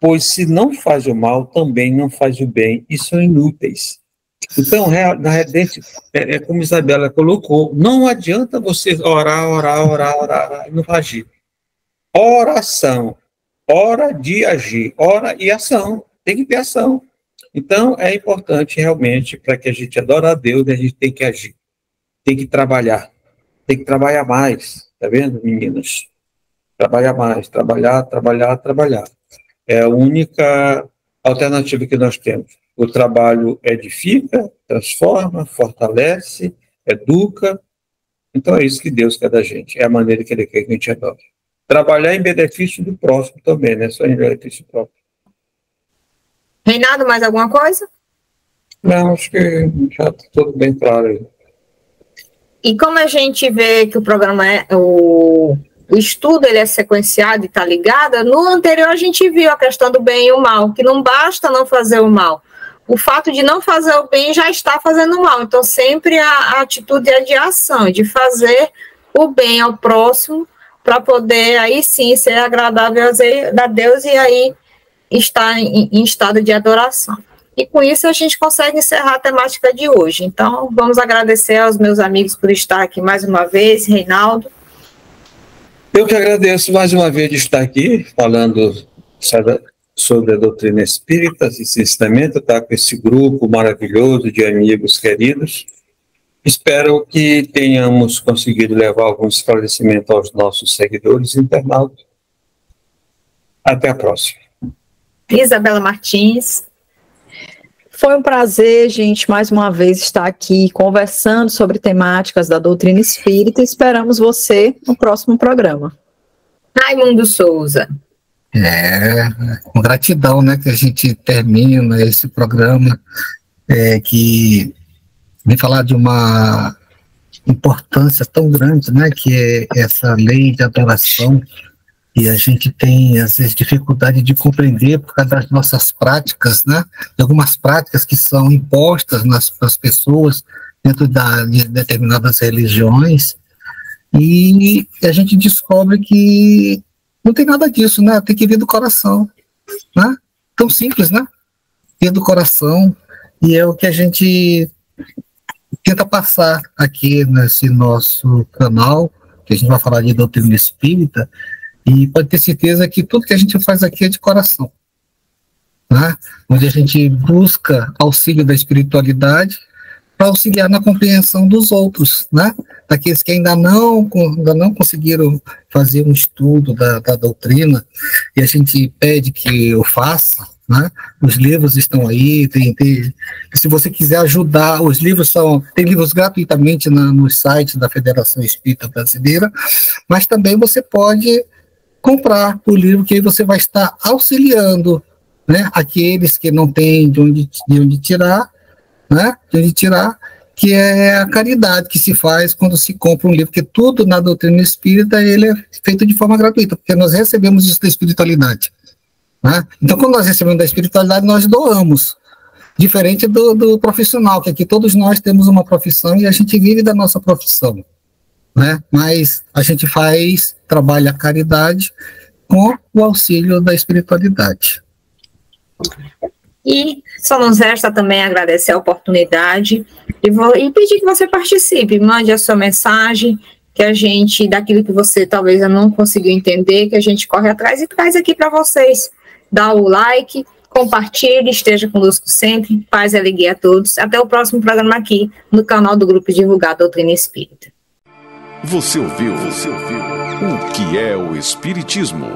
Pois se não faz o mal, também não faz o bem, e são inúteis. Então, na realidade, é como Isabela colocou, não adianta você orar e não agir. Oração, hora de agir, hora e ação, tem que ter ação. Então, é importante realmente, para que a gente adore a Deus, a gente tem que agir, tem que trabalhar mais, tá vendo, meninas? Trabalhar mais, trabalhar. É a única alternativa que nós temos. O trabalho edifica, transforma, fortalece, educa. Então é isso que Deus quer da gente. É a maneira que Ele quer que a gente adore. Trabalhar em benefício do próximo também, né? Só em benefício próprio.
Reinaldo, mais alguma coisa?
Não, acho que já está tudo bem claro aí.
E como a gente vê que o programa o estudo ele é sequenciado e está ligado, no anterior a gente viu a questão do bem e o mal, que não basta não fazer o mal. O fato de não fazer o bem já está fazendo o mal. Então, sempre a atitude é de ação, de fazer o bem ao próximo, para poder, aí sim, ser agradável a Deus e aí estar em estado de adoração. E com isso a gente consegue encerrar a temática de hoje. Então, vamos agradecer aos meus amigos por estar aqui mais uma vez, Reinaldo.
Eu que agradeço mais uma vez de estar aqui, falando sobre a doutrina espírita, esse ensinamento, tá, com esse grupo maravilhoso de amigos queridos. Espero que tenhamos conseguido levar algum esclarecimento aos nossos seguidores internautas. Até a próxima.
Isabela Martins.
Foi um prazer, gente, mais uma vez estar aqui conversando sobre temáticas da doutrina espírita. Esperamos você no próximo programa.
Raimundo Souza.
Com gratidão, né, que a gente termina esse programa que vem falar de uma importância tão grande, né, que é essa lei de adoração. E a gente tem, às vezes, dificuldade de compreender por causa das nossas práticas, né? De algumas práticas que são impostas nas pessoas dentro de determinadas religiões. E a gente descobre que não tem nada disso, né? Tem que vir do coração, né? Tão simples, né? Vir do coração. E é o que a gente tenta passar aqui nesse nosso canal, que a gente vai falar de doutrina espírita. E pode ter certeza que tudo que a gente faz aqui é de coração, né? Onde a gente busca auxílio da espiritualidade para auxiliar na compreensão dos outros, né? Daqueles que ainda não conseguiram fazer um estudo da doutrina, e a gente pede que o faça, né? Os livros estão aí, se você quiser ajudar, os livros tem livros gratuitamente nos sites da Federação Espírita Brasileira, mas também você pode comprar o livro, que aí você vai estar auxiliando, né, aqueles que não têm de onde tirar, né, que é a caridade que se faz quando se compra um livro, porque tudo na doutrina espírita ele é feito de forma gratuita, porque nós recebemos isso da espiritualidade, né? Então, quando nós recebemos da espiritualidade, nós doamos, diferente do profissional, que aqui todos nós temos uma profissão e a gente vive da nossa profissão, né? Mas a gente trabalha a caridade com o auxílio da espiritualidade.
E só nos resta também agradecer a oportunidade e pedir que você participe, mande a sua mensagem, que a gente, daquilo que você talvez não conseguiu entender, que a gente corre atrás e traz aqui para vocês. Dá o like, compartilhe, esteja conosco sempre, paz e alegria a todos. Até o próximo programa aqui no canal do Grupo Divulgar Doutrina Espírita.
Você ouviu o que é o Espiritismo?